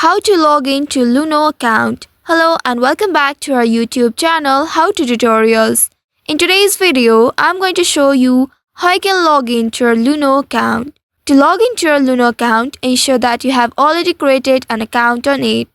How to log in to Luno account. Hello and welcome back to our YouTube channel How to Tutorials. In today's video, I'm going to show you how you can log in to your Luno account. To log into your Luno account, ensure that you have already created an account on it.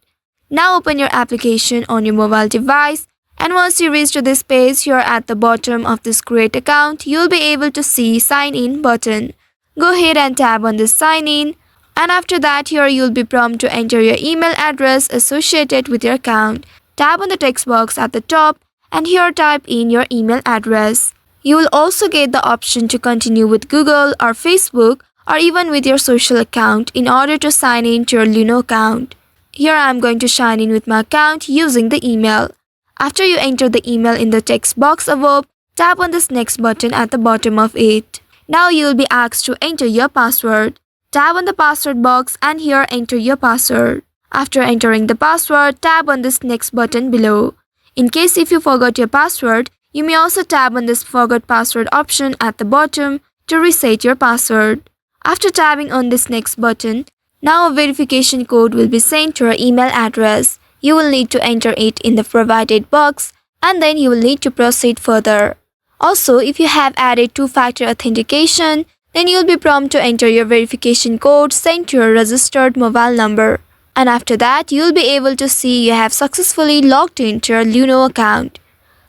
Now open your application on your mobile device, and once you reach to this page here at the bottom of this create account, you'll be able to see sign in button. Go ahead and tap on this sign in. And after that, here you'll be prompted to enter your email address associated with your account. Tap on the text box at the top and here type in your email address. You will also get the option to continue with Google or Facebook or even with your social account in order to sign in to your Luno account. Here I am going to sign in with my account using the email. After you enter the email in the text box above, tap on this next button at the bottom of it. Now you will be asked to enter your password. Tap on the password box and here enter your password. After entering the password, tap on this next button below. In case if you forgot your password, you may also tap on this forgot password option at the bottom to reset your password. After tapping on this next button, now a verification code will be sent to your email address. You will need to enter it in the provided box and then you will need to proceed further. Also, if you have added two-factor authentication, then you'll be prompted to enter your verification code sent to your registered mobile number. And after that, you'll be able to see you have successfully logged into your Luno account.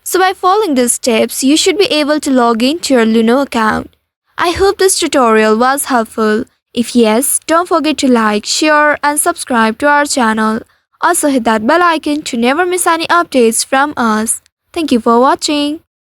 So by following these steps, you should be able to log into your Luno account. I hope this tutorial was helpful. If yes, don't forget to like, share and subscribe to our channel. Also hit that bell icon to never miss any updates from us. Thank you for watching.